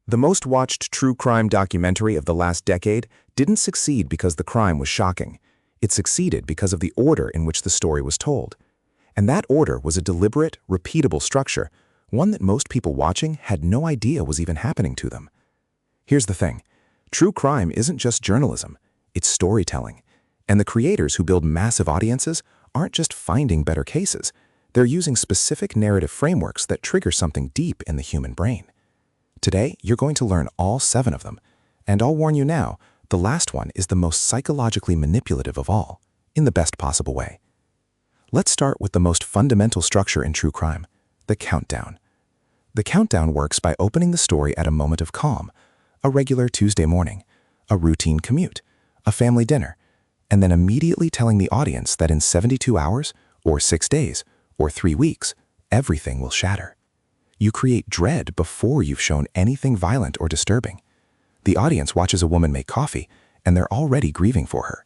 The most watched true crime documentary of the last decade didn't succeed because the crime was shocking. It succeeded because of the order in which the story was told. And that order was a deliberate, repeatable structure, one that most people watching had no idea was even happening to them. Here's the thing. True crime isn't just journalism, it's storytelling. And the creators who build massive audiences aren't just finding better cases. They're using specific narrative frameworks that trigger something deep in the human brain. Today, you're going to learn all 7 of them. And I'll warn you now, the last one is the most psychologically manipulative of all, in the best possible way. Let's start with the most fundamental structure in true crime, the countdown. The countdown works by opening the story at a moment of calm, a regular Tuesday morning, a routine commute, a family dinner, and then immediately telling the audience that in 72 hours, or 6 days, or 3 weeks, everything will shatter. You create dread before you've shown anything violent or disturbing. The audience watches a woman make coffee, and they're already grieving for her.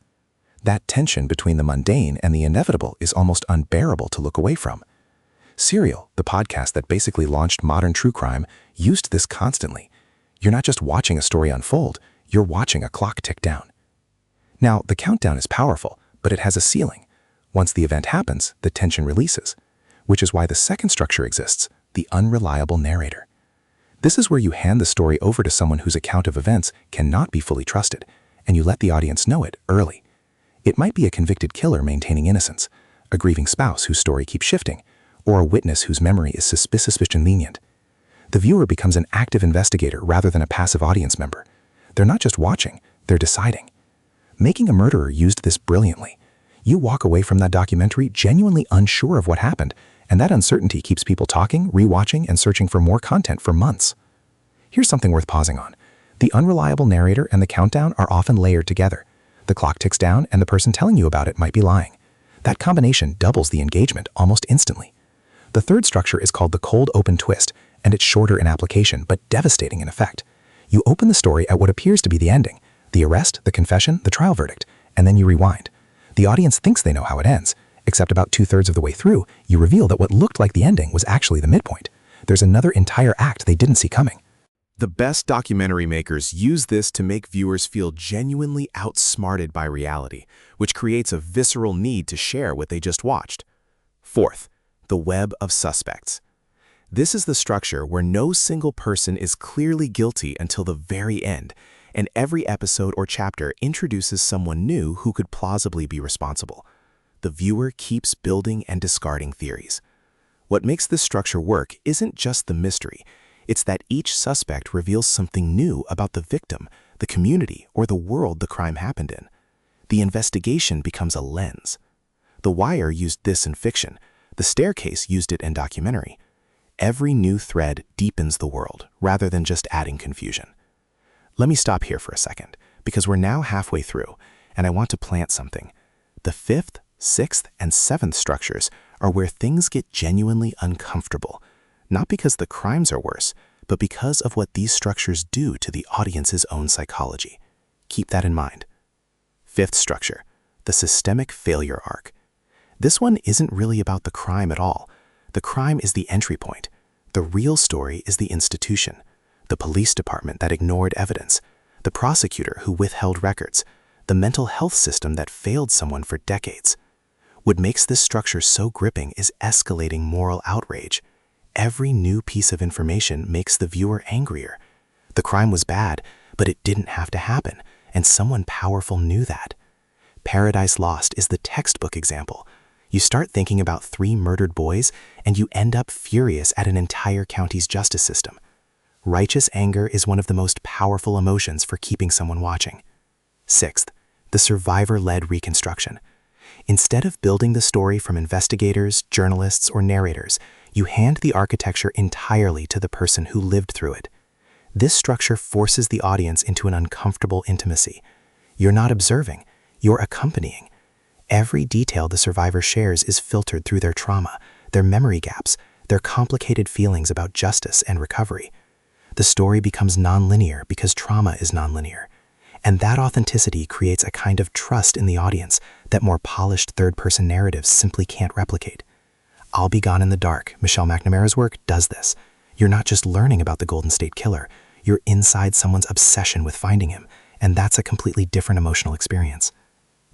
That tension between the mundane and the inevitable is almost unbearable to look away from. Serial, the podcast that basically launched modern true crime, used this constantly. You're not just watching a story unfold, you're watching a clock tick down. Now, the countdown is powerful, but it has a ceiling. Once the event happens, the tension releases, which is why the second structure exists, the unreliable narrator. This is where you hand the story over to someone whose account of events cannot be fully trusted, and you let the audience know it early. It might be a convicted killer maintaining innocence, a grieving spouse whose story keeps shifting, or a witness whose memory is suspiciously lenient. The viewer becomes an active investigator rather than a passive audience member. They're not just watching, they're deciding. Making a Murderer used this brilliantly. You walk away from that documentary genuinely unsure of what happened, and that uncertainty keeps people talking, rewatching, and searching for more content for months. Here's something worth pausing on. The unreliable narrator and the countdown are often layered together. The clock ticks down, and the person telling you about it might be lying. That combination doubles the engagement almost instantly. The third structure is called the cold open twist, and it's shorter in application but devastating in effect. You open the story at what appears to be the ending, the arrest, the confession, the trial verdict, and then you rewind. The audience thinks they know how it ends, except about 2/3 of the way through, you reveal that what looked like the ending was actually the midpoint. There's another entire act they didn't see coming. The best documentary makers use this to make viewers feel genuinely outsmarted by reality, which creates a visceral need to share what they just watched. Fourth, the web of suspects. This is the structure where no single person is clearly guilty until the very end, and every episode or chapter introduces someone new who could plausibly be responsible. The viewer keeps building and discarding theories. What makes this structure work isn't just the mystery, it's that each suspect reveals something new about the victim, the community, or the world the crime happened in. The investigation becomes a lens. The Wire used this in fiction. The Staircase used it in documentary. Every new thread deepens the world, rather than just adding confusion. Let me stop here for a second, because we're now halfway through, and I want to plant something. The 5th, 6th, and 7th structures are where things get genuinely uncomfortable, not because the crimes are worse, but because of what these structures do to the audience's own psychology. Keep that in mind. 5th structure, the systemic failure arc. This one isn't really about the crime at all. The crime is the entry point. The real story is the institution, the police department that ignored evidence, the prosecutor who withheld records, the mental health system that failed someone for decades. What makes this structure so gripping is escalating moral outrage. Every new piece of information makes the viewer angrier. The crime was bad, but it didn't have to happen, and someone powerful knew that. Paradise Lost is the textbook example. You start thinking about 3 murdered boys, and you end up furious at an entire county's justice system. Righteous anger is one of the most powerful emotions for keeping someone watching. 6th, the survivor-led reconstruction. Instead of building the story from investigators, journalists, or narrators, you hand the architecture entirely to the person who lived through it. This structure forces the audience into an uncomfortable intimacy. You're not observing, you're accompanying. Every detail the survivor shares is filtered through their trauma, their memory gaps, their complicated feelings about justice and recovery. The story becomes nonlinear because trauma is nonlinear. And that authenticity creates a kind of trust in the audience that more polished third-person narratives simply can't replicate. I'll Be Gone in the Dark, Michelle McNamara's work, does this. You're not just learning about the Golden State Killer, You're inside someone's obsession with finding him, and that's a completely different emotional experience.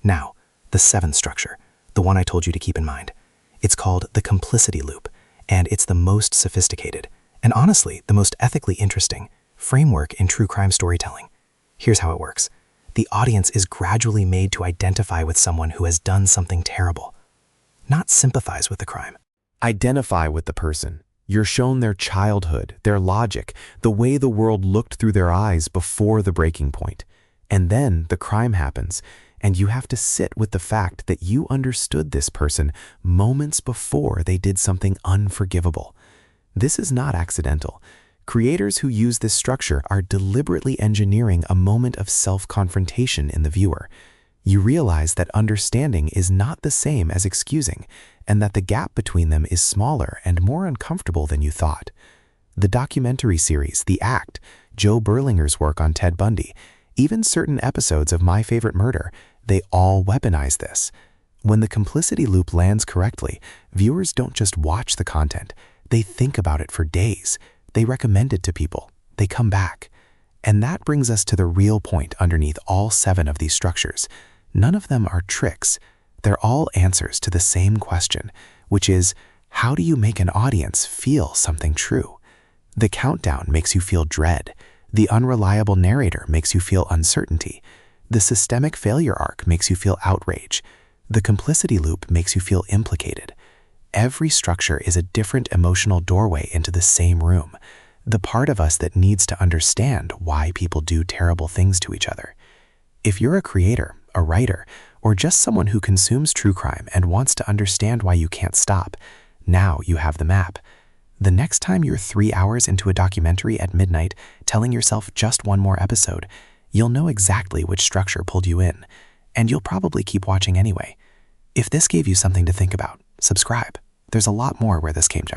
Now, the seventh structure, the one I told you to keep in mind. It's called the Complicity Loop, and it's the most sophisticated, and honestly, the most ethically interesting framework in true crime storytelling. Here's how it works. The audience is gradually made to identify with someone who has done something terrible, not sympathize with the crime. Identify with the person. You're shown their childhood, their logic, the way the world looked through their eyes before the breaking point. And then the crime happens, and you have to sit with the fact that you understood this person moments before they did something unforgivable. This is not accidental. Creators who use this structure are deliberately engineering a moment of self-confrontation in the viewer. You realize that understanding is not the same as excusing, and that the gap between them is smaller and more uncomfortable than you thought. The documentary series, The Act, Joe Berlinger's work on Ted Bundy, even certain episodes of My Favorite Murder, they all weaponize this. When the complicity loop lands correctly, viewers don't just watch the content, they think about it for days. They recommend it to people. They come back. And that brings us to the real point underneath all 7 of these structures. None of them are tricks. They're all answers to the same question, which is, how do you make an audience feel something true? The countdown makes you feel dread. The unreliable narrator makes you feel uncertainty. The systemic failure arc makes you feel outrage. The complicity loop makes you feel implicated. Every structure is a different emotional doorway into the same room, the part of us that needs to understand why people do terrible things to each other. If you're a creator, a writer, or just someone who consumes true crime and wants to understand why you can't stop, now you have the map. The next time you're 3 hours into a documentary at midnight telling yourself just one more episode, you'll know exactly which structure pulled you in, and you'll probably keep watching anyway. If this gave you something to think about, subscribe. There's a lot more where this came from.